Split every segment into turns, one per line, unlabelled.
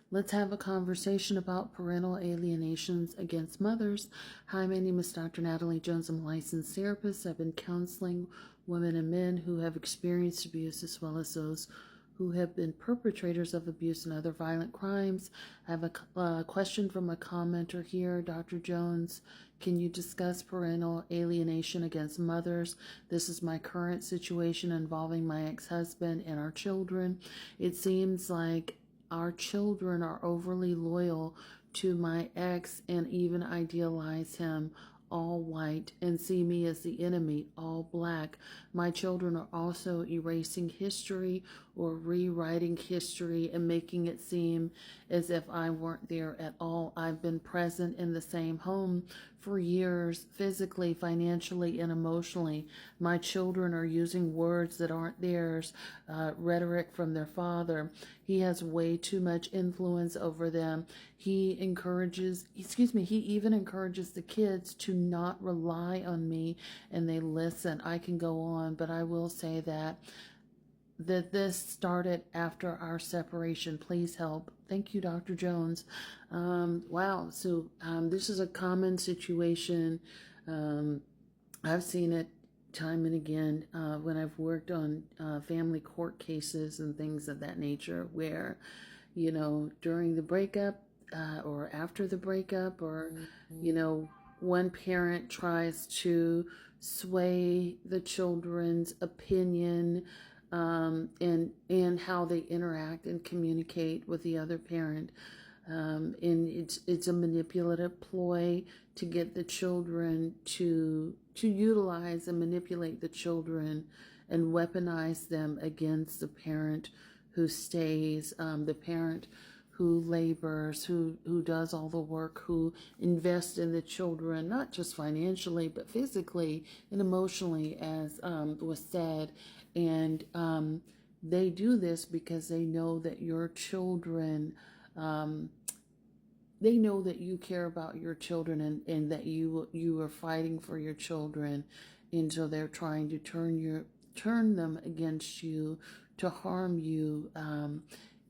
Let's have a conversation about parental alienations against mothers. Hi, my name is Dr. Natalie Jones. I'm a licensed therapist. I've been counseling women and men who have experienced abuse as well as those who have been perpetrators of abuse and other violent crimes. I have a question from a commenter here. Dr. Jones, can you discuss parental alienation against mothers? This is my current situation involving my ex-husband and our children. It seems like our children are overly loyal to my ex and even idealize him all white and see me as the enemy, all black. My children are also erasing history or rewriting history and making it seem as if I weren't there at all. I've been present in the same home for years, physically, financially, and emotionally. My children are using words that aren't theirs, rhetoric from their father. He has way too much influence over them. He even encourages the kids to not rely on me, and they listen. I can go on, but I will say that this started after our separation. Please help. Thank you, Dr. Jones. Wow. So this is a common situation. I've seen it time and again when I've worked on family court cases and things of that nature where, during the breakup or after the breakup or, one parent tries to sway the children's opinion and how they interact and communicate with the other parent. And it's a manipulative ploy to get the children to utilize and manipulate the children and weaponize them against the parent who stays, the parent who labors, who does all the work, who invests in the children, not just financially, but physically and emotionally, as was said. And they do this because they know that your children, they know that you care about your children and that you are fighting for your children. And so they're trying to turn them against you, to harm you.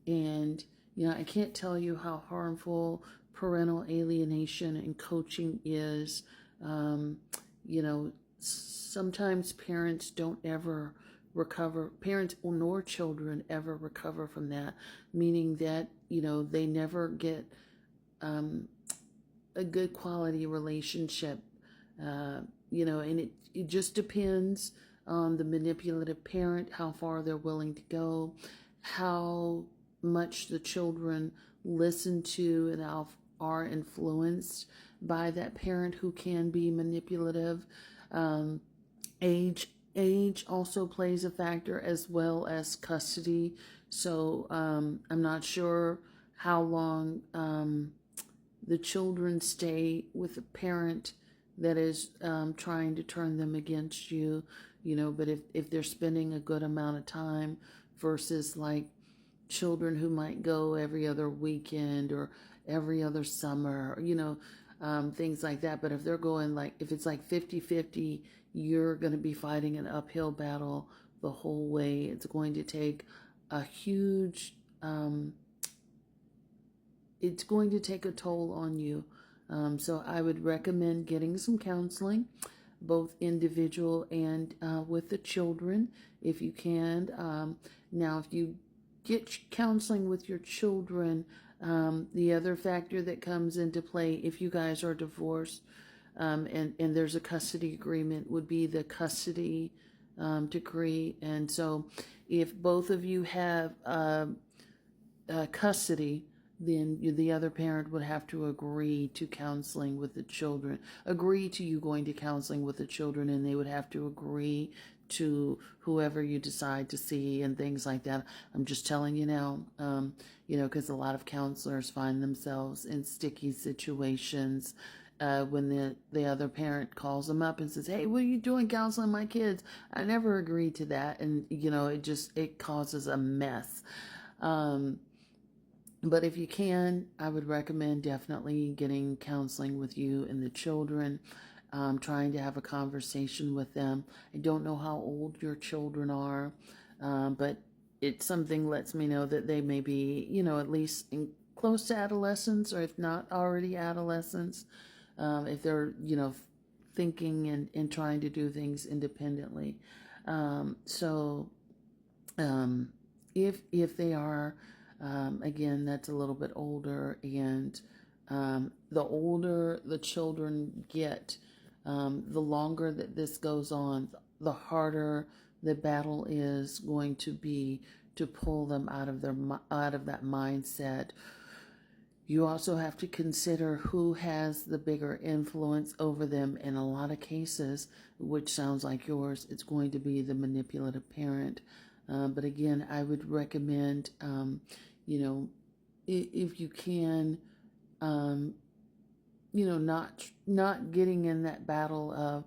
And I can't tell you how harmful parental alienation and coaching is. Sometimes parents don't ever recover, parents nor children ever recover from that, meaning that, they never get a good quality relationship, and it just depends on the manipulative parent, how far they're willing to go, how much the children listen to and are influenced by that parent who can be manipulative. Age also plays a factor, as well as custody. So I'm not sure how long the children stay with a parent that is trying to turn them against you, but if they're spending a good amount of time versus like children who might go every other weekend or every other summer, things like that. But if they're going if it's like 50-50, you're going to be fighting an uphill battle the whole way. It's going to take a huge, it's going to take a toll on you. So I would recommend getting some counseling, both individual and with the children, if you can. Now, if you get counseling with your children, the other factor that comes into play, if you guys are divorced and there's a custody agreement, would be the custody decree. And so if both of you have custody, then the other parent would have to agree to counseling with the children, agree to you going to counseling with the children, and they would have to agree to whoever you decide to see and things like that. I'm just telling you now, because a lot of counselors find themselves in sticky situations when the other parent calls them up and says, "Hey, what are you doing counseling my kids?" I never agreed to that, and it causes a mess. But if you can, I would recommend definitely getting counseling with you and the children, trying to have a conversation with them. I don't know how old your children are, but something lets me know that they may be, at least close to adolescence, or if not already adolescents, if they're, thinking and trying to do things independently. So if they are, again, that's a little bit older, and the older the children get, the longer that this goes on, the harder the battle is going to be to pull them out of that mindset. You also have to consider who has the bigger influence over them. In a lot of cases, which sounds like yours, it's going to be the manipulative parent. But again, I would recommend, if you can, not getting in that battle of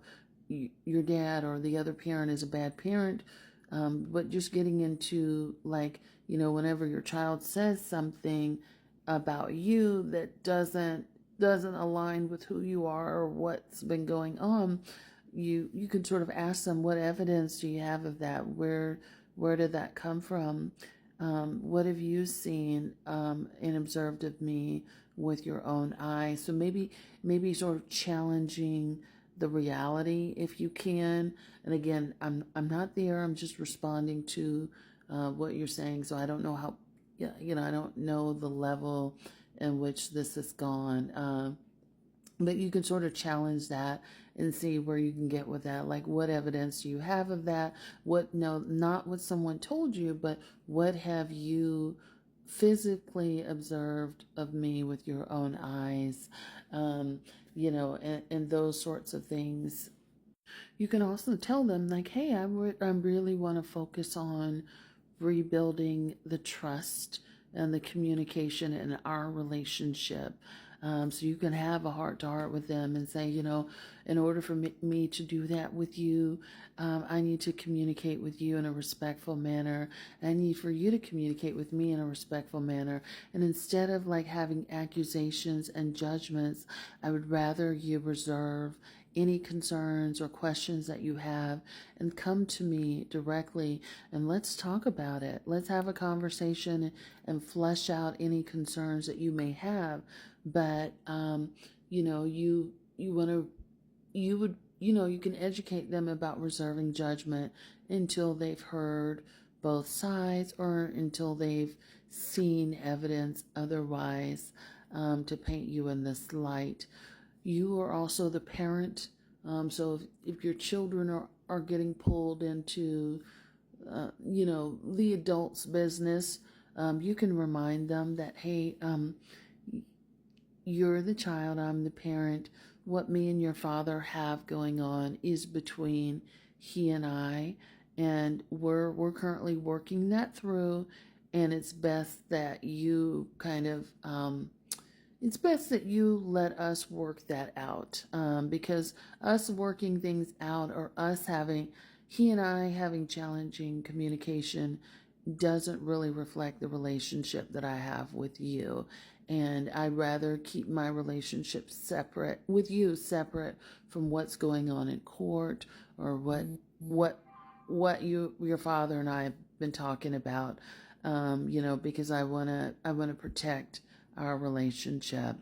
your dad or the other parent is a bad parent, but just getting into, like, whenever your child says something about you that doesn't align with who you are or what's been going on, you can sort of ask them, what evidence do you have of that? Where did that come from? What have you seen and observed of me with your own eyes? So maybe sort of challenging the reality if you can. And again, I'm not there. I'm just responding to what you're saying. So I don't know how. I don't know the level in which this has gone. But you can sort of challenge that and see where you can get with that. Like, what evidence do you have of that? Not what someone told you, but what have you physically observed of me with your own eyes? And those sorts of things. You can also tell them, like, hey, I really want to focus on rebuilding the trust and the communication in our relationship. So you can have a heart-to-heart with them and say, in order for me to do that with you, I need to communicate with you in a respectful manner. I need for you to communicate with me in a respectful manner. And instead of like having accusations and judgments, I would rather you reserve any concerns or questions that you have and come to me directly, and let's talk about it. Let's have a conversation and flesh out any concerns that you may have. But you can educate them about reserving judgment until they've heard both sides, or until they've seen evidence otherwise, to paint you in this light. You are also the parent. So if your children are getting pulled into, the adult's business, you can remind them that, hey, you're the child, I'm the parent. What me and your father have going on is between he and I, and we're currently working that through, and it's best that you let us work that out, because us working things out, or he and I having challenging communication, doesn't really reflect the relationship that I have with you. And I'd rather keep my relationship separate from what's going on in court, or what your father and I have been talking about, because I wanna protect our relationship,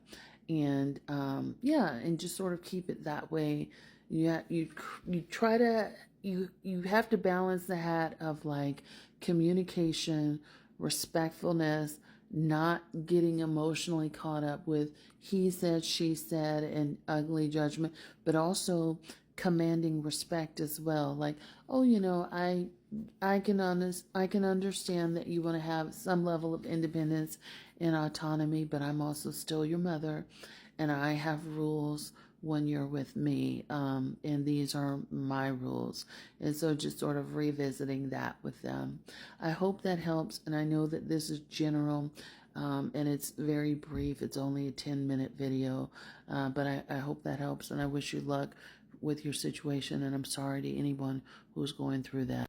and and just sort of keep it that way. You have to balance the hat of like communication, respectfulness, not getting emotionally caught up with he said, she said, and ugly judgment, but also commanding respect as well. Like, oh, I can understand that you want to have some level of independence and autonomy, but I'm also still your mother, and I have rules when you're with me, and these are my rules. And so just sort of revisiting that with them. I hope that helps, and I know that this is general, and it's very brief. It's only a 10-minute video, but I hope that helps, and I wish you luck with your situation, and I'm sorry to anyone who's going through that.